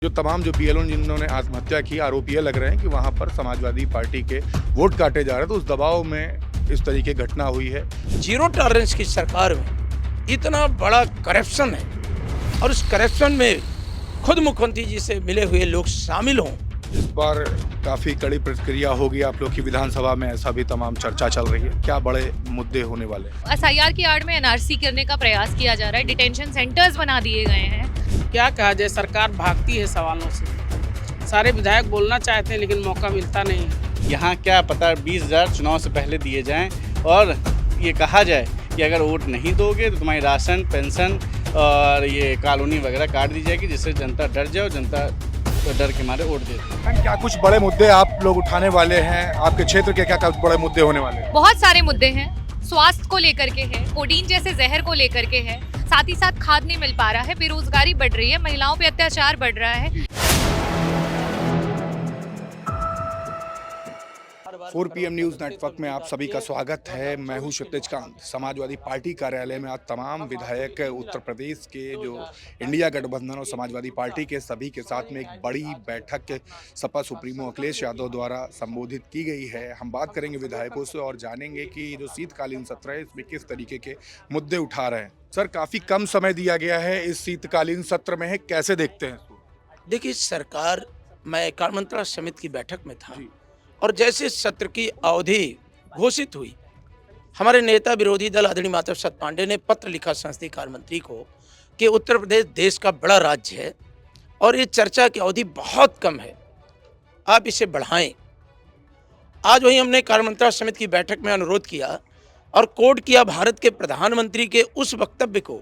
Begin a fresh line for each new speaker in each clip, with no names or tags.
जो तमाम जो बीएलओ जिन्होंने आत्महत्या की, आरोपी ये लग रहे हैं कि वहाँ पर समाजवादी पार्टी के वोट काटे जा रहे हैं, तो उस दबाव में इस तरीके की घटना हुई है।
जीरो टॉलरेंस की सरकार में इतना बड़ा करप्शन है और उस करप्शन में खुद मुख्यमंत्री जी से मिले हुए लोग शामिल हों।
इस बार काफी कड़ी प्रतिक्रिया होगी आप लोग की विधानसभा में, ऐसा भी तमाम चर्चा चल रही है। क्या बड़े मुद्दे होने वाले हैं?
एसआईआर की आड़ में एनआरसी करने का प्रयास किया जा रहा है, डिटेंशन सेंटर्स बना दिए गए हैं।
क्या कहा जाए, सरकार भागती है सवालों से। सारे विधायक बोलना चाहते हैं लेकिन मौका मिलता नहीं है।
यहाँ क्या पता 20,000 चुनाव से पहले दिए जाएं और ये कहा जाए कि अगर वोट नहीं दोगे तो तुम्हारी राशन, पेंशन और ये कॉलोनी वगैरह काट दी जाएगी, जिससे जनता डर जाए और जनता डर के मारे वोट दे दे।
क्या कुछ बड़े मुद्दे आप लोग उठाने वाले हैं? आपके क्षेत्र के क्या बड़े मुद्दे होने वाले हैं?
बहुत सारे मुद्दे हैं। स्वास्थ्य को लेकर के है, कोडीन जैसे जहर को लेकर के है, साथ ही साथ खाद नहीं मिल पा रहा है, बेरोजगारी बढ़ रही है, महिलाओं पे अत्याचार बढ़ रहा है।
4 PM न्यूज़ नेटवर्क में आप सभी का स्वागत है। मैं हूं क्षितिज कांत। समाजवादी पार्टी कार्यालय में आज तमाम विधायक उत्तर प्रदेश के जो इंडिया गठबंधन और समाजवादी पार्टी के सभी के साथ में एक बड़ी बैठक सपा सुप्रीमो अखिलेश यादव द्वारा संबोधित की गई है। हम बात करेंगे विधायकों से और जानेंगे कि जो शीतकालीन सत्र है इसमें किस तरीके के मुद्दे उठा रहे हैं। सर, काफ़ी कम समय दिया गया है इस शीतकालीन सत्र में, है कैसे देखते हैं?
देखिए, सरकार, मैं कार्यमंत्रणा समिति की बैठक में था और जैसे सत्र की अवधि घोषित हुई, हमारे नेता विरोधी दल आदरणीय माधव सत पांडे ने पत्र लिखा संसदीय कार्य मंत्री को कि उत्तर प्रदेश देश का बड़ा राज्य है और ये चर्चा की अवधि बहुत कम है, आप इसे बढ़ाएं। आज वही हमने कार्यमंत्रणा समिति की बैठक में अनुरोध किया और कोट किया भारत के प्रधानमंत्री के उस वक्तव्य को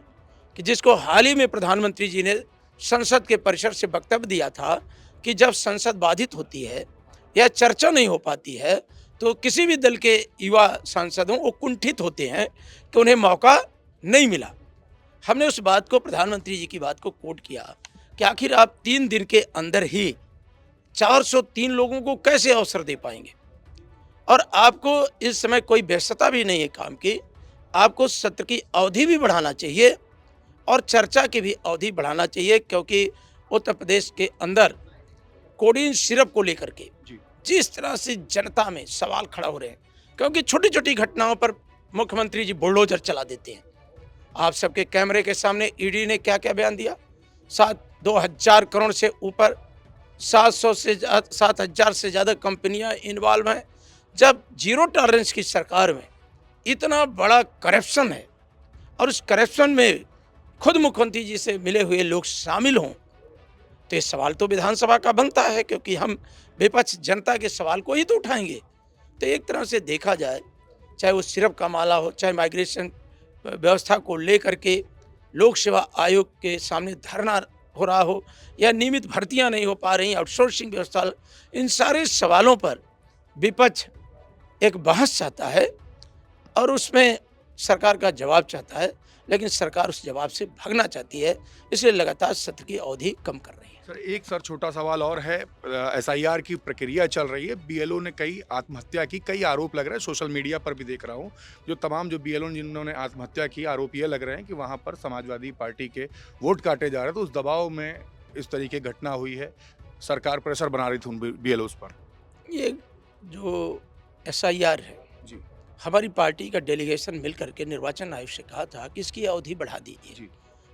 कि जिसको हाल ही में प्रधानमंत्री जी ने संसद के परिसर से वक्तव्य दिया था कि जब संसद बाधित होती है या चर्चा नहीं हो पाती है तो किसी भी दल के युवा सांसदों वो कुंठित होते हैं कि उन्हें मौका नहीं मिला। हमने उस बात को, प्रधानमंत्री जी की बात को कोट किया कि आखिर आप 3 दिन के अंदर ही 403 लोगों को कैसे अवसर दे पाएंगे, और आपको इस समय कोई व्यस्तता भी नहीं है काम की। आपको सत्र की अवधि भी बढ़ाना चाहिए और चर्चा की भी अवधि बढ़ाना चाहिए, क्योंकि उत्तर प्रदेश के अंदर कोडीन सिरप को लेकर के जिस तरह से जनता में सवाल खड़ा हो रहे हैं, क्योंकि छोटी छोटी घटनाओं पर मुख्यमंत्री जी बुलडोजर चला देते हैं। आप सबके कैमरे के सामने ईडी ने क्या क्या बयान दिया। 2,000 करोड़ से ऊपर 7,000 से ज़्यादा कंपनियां इन्वॉल्व हैं। जब जीरो टॉलरेंस की सरकार में इतना बड़ा करप्शन है और उस करप्शन में खुद मुख्यमंत्री जी से मिले हुए लोग शामिल हों, तो ये सवाल तो विधानसभा का बनता है, क्योंकि हम विपक्ष जनता के सवाल को ही तो उठाएंगे। तो एक तरह से देखा जाए, चाहे वो सिरप का मामला हो, चाहे माइग्रेशन व्यवस्था को लेकर के लोक सेवा आयोग के सामने धरना हो रहा हो, या नियमित भर्तियां नहीं हो पा रही, आउटसोर्सिंग व्यवस्था, इन सारे सवालों पर विपक्ष एक बहस चाहता है और उसमें सरकार का जवाब चाहता है, लेकिन सरकार उस जवाब से भागना चाहती है, इसलिए लगातार सत्र की अवधि कम कर रही है।
सर, छोटा सवाल और है। एसआईआर की प्रक्रिया चल रही है, बीएलओ ने कई आत्महत्या की, कई आरोप लग रहे हैं, सोशल मीडिया पर भी देख रहा हूँ। जो तमाम जो बीएलओ जिन्होंने आत्महत्या की, आरोपी ये लग रहे हैं कि वहाँ पर समाजवादी पार्टी के वोट काटे जा रहे हैं, तो उस दबाव में इस तरीके की घटना हुई है। सरकार प्रेशर बना रही थी उन बीएलओ पर।
ये जो एसआईआर है, हमारी पार्टी का डेलीगेशन मिल करके निर्वाचन आयोग से कहा था कि इसकी अवधि बढ़ा दीजिए,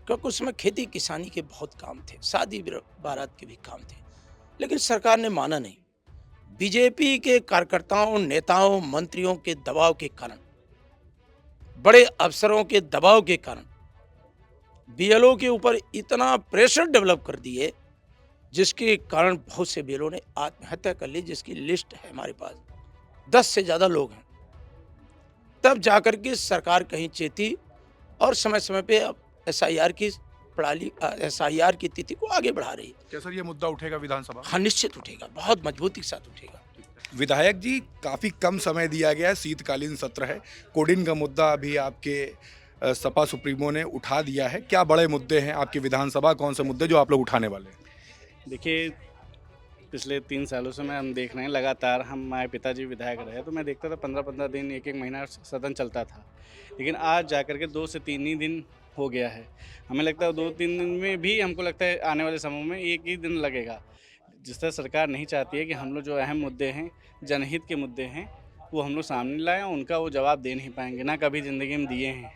क्योंकि उसमें खेती किसानी के बहुत काम थे, शादी बारात के भी काम थे, लेकिन सरकार ने माना नहीं। बीजेपी के कार्यकर्ताओं, नेताओं, मंत्रियों के दबाव के कारण, बड़े अफसरों के दबाव के कारण बीएलओ के ऊपर इतना प्रेशर डेवलप कर दिए, जिसके कारण बहुत से बीएलओ ने आत्महत्या कर ली, जिसकी लिस्ट है हमारे पास। 10 से ज़्यादा लोग हैं। तब जाकर के सरकार कहीं चेती और समय समय पे अब एसआईआर की तिथि को आगे बढ़ा रही है।
क्या सर ये मुद्दा उठेगा विधानसभा?
हाँ, निश्चित उठेगा, बहुत मजबूती के साथ उठेगा।
विधायक जी, काफ़ी कम समय दिया गया है, शीतकालीन सत्र है, कोडिन का मुद्दा अभी आपके सपा सुप्रीमो ने उठा दिया है। क्या बड़े मुद्दे हैं आपकी विधानसभा, कौन से मुद्दे जो आप लोग उठाने वाले हैं?
देखिए, पिछले 3 सालों से हम देख रहे हैं, लगातार हमारे पिताजी विधायक रहे, तो मैं देखता था 15-15 दिन, 1-1 महीना सदन चलता था। लेकिन आज जाकर के 2 से 3 ही दिन हो गया है। हमें लगता है 2-3 दिन में भी, हमको लगता है आने वाले समय में 1 ही दिन लगेगा। जिस तरह सरकार नहीं चाहती है कि हम लोग जो अहम मुद्दे हैं, जनहित के मुद्दे हैं, वो हम लोग सामने लाएँ, उनका वो जवाब दे नहीं पाएंगे, ना कभी ज़िंदगी में दिए हैं।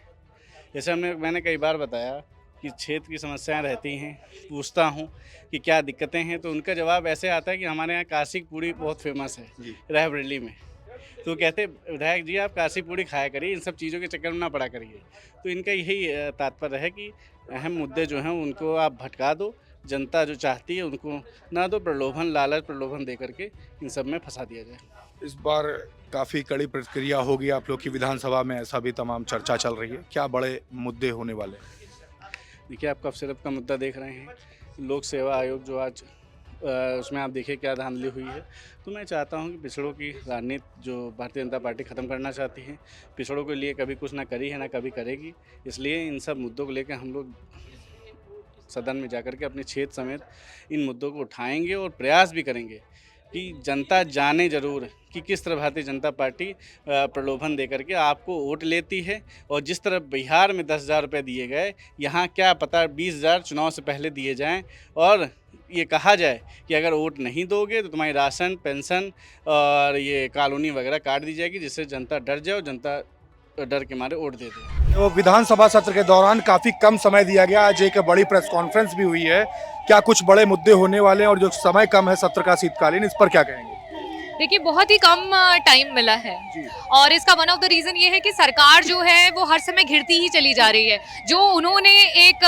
जैसे मैंने कई बार बताया कि क्षेत्र की समस्याएं रहती हैं, पूछता हूँ कि क्या दिक्कतें हैं, तो उनका जवाब ऐसे आता है कि हमारे यहाँ काशी की पूड़ी बहुत फेमस है रायबरेली में। तो कहते विधायक जी आप काशी पूड़ी खाया करिए, इन सब चीज़ों के चक्कर में ना पड़ा करिए। तो इनका यही तात्पर्य है कि अहम मुद्दे जो हैं उनको आप भटका दो, जनता जो चाहती है उनको ना दो, प्रलोभन लालच प्रलोभन दे करके इन सब में फंसा दिया जाए।
इस बार काफ़ी कड़ी प्रतिक्रिया होगी आप लोग की विधानसभा में, ऐसा भी तमाम चर्चा चल रही है। क्या बड़े मुद्दे होने वाले हैं?
देखिए, आप कफ सिरप का मुद्दा देख रहे हैं, लोक सेवा आयोग जो आज उसमें आप देखिए क्या धांधली हुई है। तो मैं चाहता हूं कि पिछड़ों की राजनीति जो भारतीय जनता पार्टी ख़त्म करना चाहती है, पिछड़ों के लिए कभी कुछ ना करी है ना कभी करेगी। इसलिए इन सब मुद्दों को लेकर हम लोग सदन में जाकर के अपने क्षेत्र समेत इन मुद्दों को उठाएंगे और प्रयास भी करेंगे कि जनता जाने ज़रूर कि किस तरह भारतीय जनता पार्टी प्रलोभन दे करके आपको वोट लेती है। और जिस तरह बिहार में 10,000 रुपये दिए गए, यहाँ क्या पता 20,000 चुनाव से पहले दिए जाएं, और ये कहा जाए कि अगर वोट नहीं दोगे तो तुम्हारी राशन, पेंशन और ये कॉलोनी वगैरह काट दी जाएगी, जिससे जनता डर जाए और जनता डर के मारे वोट दे दे।
तो विधानसभा सत्र के दौरान काफ़ी कम समय दिया गया, आज एक बड़ी प्रेस कॉन्फ्रेंस भी हुई है। क्या कुछ बड़े मुद्दे होने वाले हैं, और जो समय कम है सत्र का शीतकालीन, इस पर क्या कहेंगे?
देखिए बहुत ही कम टाइम मिला है और इसका वन ऑफ द रीज़न ये है कि सरकार जो है वो हर समय घिरती ही चली जा रही है। जो उन्होंने एक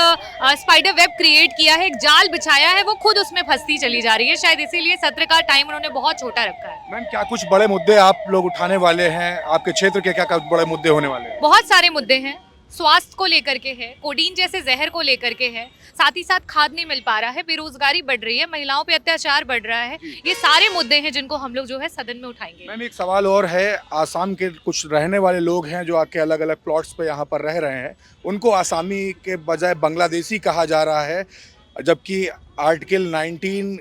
स्पाइडर वेब क्रिएट किया है, एक जाल बिछाया है, वो खुद उसमें फंसती चली जा रही है। शायद इसीलिए सत्र का टाइम उन्होंने बहुत छोटा रखा है।
मैम, क्या कुछ बड़े मुद्दे आप लोग उठाने वाले हैं? आपके क्षेत्र के क्या बड़े मुद्दे होने वाले हैं?
बहुत सारे मुद्दे हैं, स्वास्थ्य को लेकर के है, कोडीन जैसे जहर को लेकर के है, साथ ही साथ खाद नहीं मिल पा रहा है, बेरोजगारी बढ़ रही है, महिलाओं पे अत्याचार बढ़ रहा है। ये सारे मुद्दे हैं जिनको हम लोग जो है सदन में उठाएंगे।
मैम, एक सवाल और है, आसाम के कुछ रहने वाले लोग हैं जो आके अलग अलग प्लॉट्स पे यहाँ पर रह रहे हैं, उनको आसामी के बजाय बांग्लादेशी कहा जा रहा है, जबकि आर्टिकल 19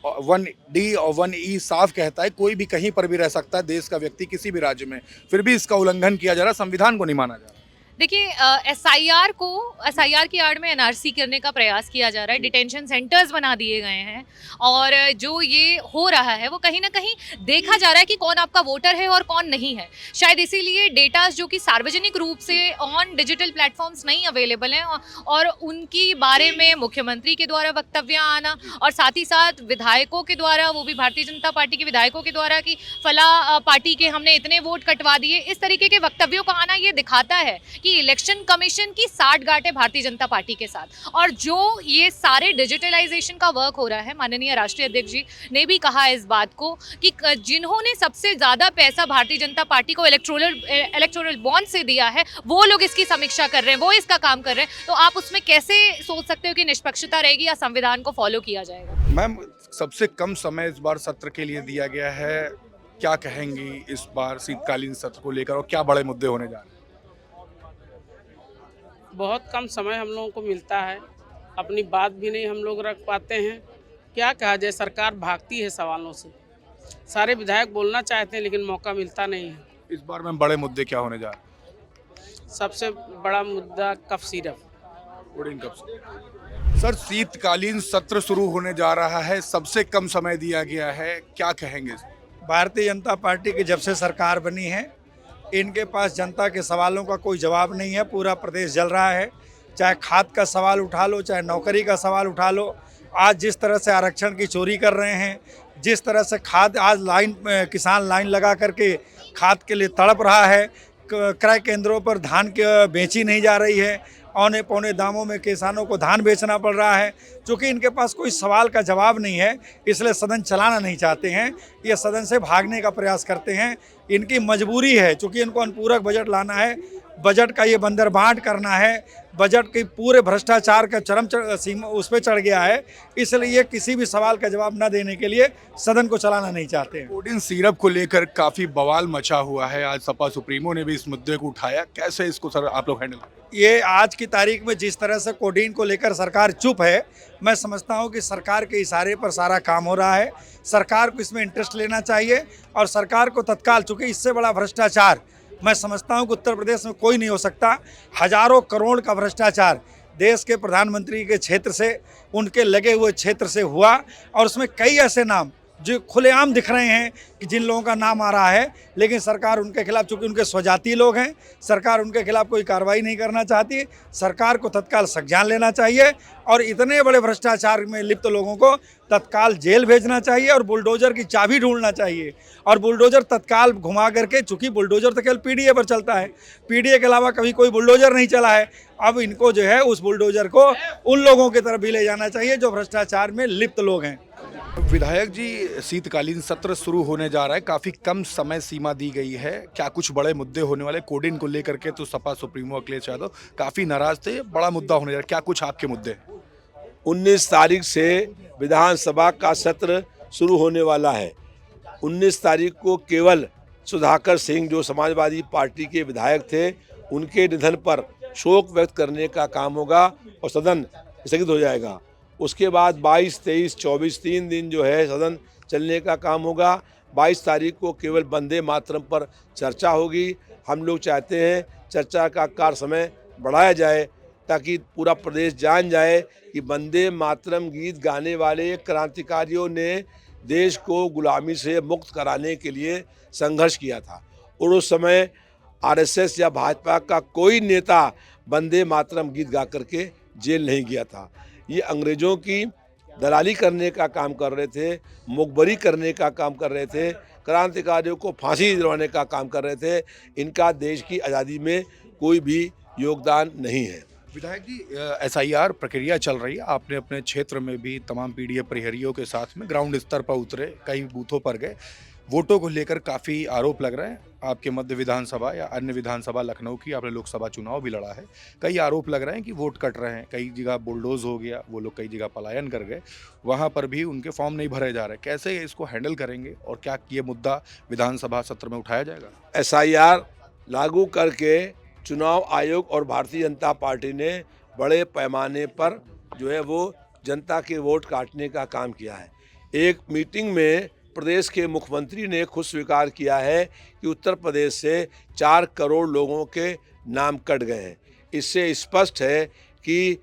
1D और 1E साफ कहता है कोई भी कहीं पर भी रह सकता है, देश का व्यक्ति किसी भी राज्य में, फिर भी इसका उल्लंघन किया जा रहा है, संविधान को नहीं माना जा रहा।
देखिए एसआईआर की आड़ में एनआरसी करने का प्रयास किया जा रहा है, डिटेंशन सेंटर्स बना दिए गए हैं, और जो ये हो रहा है वो कहीं ना कहीं देखा जा रहा है कि कौन आपका वोटर है और कौन नहीं है। शायद इसीलिए डेटास जो कि सार्वजनिक रूप से ऑन डिजिटल प्लेटफॉर्म्स नहीं अवेलेबल हैं, और उनकी बारे में मुख्यमंत्री के द्वारा वक्तव्य आना, और साथ ही साथ विधायकों के द्वारा, वो भी भारतीय जनता पार्टी के विधायकों के द्वारा कि फला पार्टी के हमने इतने वोट कटवा दिए, इस तरीके के वक्तव्यों का आना ये दिखाता है कि इलेक्शन कमीशन की साठगांठ है भारतीय जनता पार्टी के साथ। और जो ये सारे डिजिटलाइजेशन का वर्क हो रहा है, माननीय राष्ट्रीय अध्यक्ष जी ने भी कहा इस बात को कि जिन्होंने सबसे ज़्यादा पैसा भारतीय जनता पार्टी को इलेक्टोरल बॉन्ड से दिया है, वो लोग इसकी समीक्षा कर रहे हैं, वो इसका काम कर रहे हैं। तो आप उसमें कैसे सोच सकते हो कि निष्पक्षता रहेगी या संविधान को फॉलो किया जाएगा?
मैम, सबसे कम समय इस बार सत्र के लिए दिया गया है, क्या कहेंगी इस बार शीतकालीन सत्र को लेकर, और क्या बड़े मुद्दे होने जा रहे हैं?
बहुत कम समय हम लोगों को मिलता है, अपनी बात भी नहीं हम लोग रख पाते हैं। क्या कहा जाए, सरकार भागती है सवालों से। सारे विधायक बोलना चाहते हैं लेकिन मौका मिलता नहीं है।
इस बार में बड़े मुद्दे क्या होने जा रहे हैं?
सबसे बड़ा मुद्दा कफ सिरप।
सर, शीतकालीन सत्र शुरू होने जा रहा है, सबसे कम समय दिया गया है, क्या कहेंगे?
भारतीय जनता पार्टी की जब से सरकार बनी है, इनके पास जनता के सवालों का कोई जवाब नहीं है। पूरा प्रदेश जल रहा है, चाहे खाद का सवाल उठा लो, चाहे नौकरी का सवाल उठा लो। आज जिस तरह से आरक्षण की चोरी कर रहे हैं, जिस तरह से खाद आज किसान लाइन लगा करके खाद के लिए तड़प रहा है, क्रय केंद्रों पर धान बेची नहीं जा रही है, औने पौने दामों में किसानों को धान बेचना पड़ रहा है। चूँकि इनके पास कोई सवाल का जवाब नहीं है, इसलिए सदन चलाना नहीं चाहते हैं, ये सदन से भागने का प्रयास करते हैं। इनकी मजबूरी है, चूँकि इनको अनुपूरक बजट लाना है, बजट का ये बंदरबांट करना है, बजट के पूरे भ्रष्टाचार का चरम सीमा उस पर चढ़ गया है, इसलिए ये किसी भी सवाल का जवाब न देने के लिए सदन को चलाना नहीं चाहते हैं।
कोडीन सिरप को लेकर काफ़ी बवाल मचा हुआ है, आज सपा सुप्रीमो ने भी इस मुद्दे को उठाया, कैसे इसको सर आप लोग हैंडल?
ये आज की तारीख में जिस तरह से कोडीन को लेकर सरकार चुप है, मैं समझता हूँ कि सरकार के इशारे पर सारा काम हो रहा है। सरकार को इसमें इंटरेस्ट लेना चाहिए, और सरकार को तत्काल, चूँकि इससे बड़ा भ्रष्टाचार मैं समझता हूं कि उत्तर प्रदेश में कोई नहीं हो सकता। हजारों करोड़ का भ्रष्टाचार देश के प्रधानमंत्री के क्षेत्र से, उनके लगे हुए क्षेत्र से हुआ, और उसमें कई ऐसे नाम जो खुलेआम दिख रहे हैं कि जिन लोगों का नाम आ रहा है, लेकिन सरकार उनके खिलाफ, चूंकि उनके स्वजातीय लोग हैं, सरकार उनके खिलाफ कोई कार्रवाई नहीं करना चाहती। सरकार को तत्काल संज्ञान लेना चाहिए और इतने बड़े भ्रष्टाचार में लिप्त लोगों को तत्काल जेल भेजना चाहिए और बुलडोजर की चाबी ढूंढना चाहिए। और बुलडोजर तत्काल घुमा करके, चूंकि बुलडोजर तो केवल पीडीए पर चलता है, पीडीए के अलावा कभी कोई बुलडोजर नहीं चला है, अब इनको जो है उस बुलडोजर को उन लोगों की तरफ भी ले जाना चाहिए जो भ्रष्टाचार में लिप्त लोग हैं।
विधायक जी, शीतकालीन सत्र शुरू होने जा रहा है, काफी कम समय सीमा दी गई है, क्या कुछ बड़े मुद्दे होने वाले? कोडिन को लेकर के तो सपा सुप्रीमो अखिलेश यादव काफी नाराज थे, बड़ा मुद्दा होने जा रहा है, क्या कुछ आपके मुद्दे हैं?
19 तारीख से विधानसभा का सत्र शुरू होने वाला है। 19 तारीख को केवल सुधाकर सिंह, जो समाजवादी पार्टी के विधायक थे, उनके निधन पर शोक व्यक्त करने का काम होगा और सदन स्थगित हो जाएगा। उसके बाद 22, 23, 24 3 दिन जो है सदन चलने का काम होगा। 22 तारीख को केवल वंदे मातरम पर चर्चा होगी। हम लोग चाहते हैं चर्चा का कार्य समय बढ़ाया जाए ताकि पूरा प्रदेश जान जाए कि वंदे मातरम गीत गाने वाले क्रांतिकारियों ने देश को गुलामी से मुक्त कराने के लिए संघर्ष किया था और उस समय आरएसएस या भाजपा का कोई नेता वंदे मातरम गीत गा करके जेल नहीं गया था। ये अंग्रेज़ों की दलाली करने का काम कर रहे थे, मुखबरी करने का काम कर रहे थे, क्रांतिकारियों को फांसी दिलवाने का काम कर रहे थे। इनका देश की आज़ादी में कोई भी योगदान नहीं है।
विधायक जी, एसआईआर प्रक्रिया चल रही है, आपने अपने क्षेत्र में भी तमाम पीडीए प्रहरियों के साथ में ग्राउंड स्तर पर उतरे, कई बूथों पर गए, वोटों को लेकर काफ़ी आरोप लग रहे हैं। आपके मध्य विधानसभा या अन्य विधानसभा लखनऊ की आपने लोकसभा चुनाव भी लड़ा है, कई आरोप लग रहे हैं कि वोट कट रहे हैं, कई जगह बुलडोज हो गया, वो लोग कई जगह पलायन कर गए, वहाँ पर भी उनके फॉर्म नहीं भरे जा रहे। कैसे इसको हैंडल करेंगे और क्या ये मुद्दा विधानसभा सत्र में उठाया जाएगा?
एसआईआर लागू करके चुनाव आयोग और भारतीय जनता पार्टी ने बड़े पैमाने पर जो है वो जनता के वोट काटने का काम किया है। एक मीटिंग में प्रदेश के मुख्यमंत्री ने खुद स्वीकार किया है कि उत्तर प्रदेश से 4 करोड़ लोगों के नाम कट गए हैं। इससे स्पष्ट है कि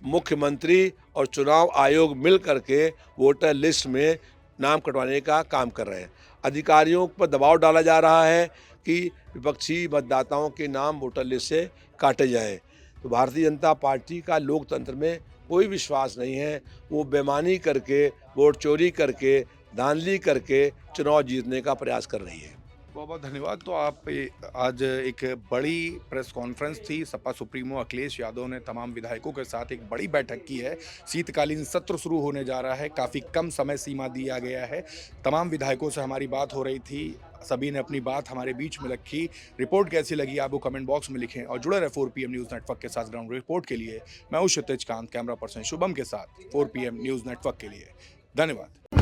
मुख्यमंत्री और चुनाव आयोग मिल करके वोटर लिस्ट में नाम कटवाने का काम कर रहे हैं। अधिकारियों पर दबाव डाला जा रहा है कि विपक्षी मतदाताओं के नाम वोटर लिस्ट से काटे जाएं। तो भारतीय जनता पार्टी का लोकतंत्र में कोई विश्वास नहीं है। वो बेईमानी करके, वोट चोरी करके, धांधली करके चुनाव जीतने का प्रयास कर रही है।
बहुत बहुत धन्यवाद। तो आप आज एक बड़ी प्रेस कॉन्फ्रेंस थी, सपा सुप्रीमो अखिलेश यादव ने तमाम विधायकों के साथ एक बड़ी बैठक की है। शीतकालीन सत्र शुरू होने जा रहा है, काफ़ी कम समय सीमा दिया गया है। तमाम विधायकों से हमारी बात हो रही थी, सभी ने अपनी बात हमारे बीच में रखी। रिपोर्ट कैसी लगी आप वो कमेंट बॉक्स में लिखें और जुड़े रहे 4 PM न्यूज़ नेटवर्क के साथ। ग्राउंड रिपोर्ट के लिए मैं हूं क्षितिज कांत, कैमरा पर्सन शुभम के साथ 4 PM न्यूज़ नेटवर्क के लिए। धन्यवाद।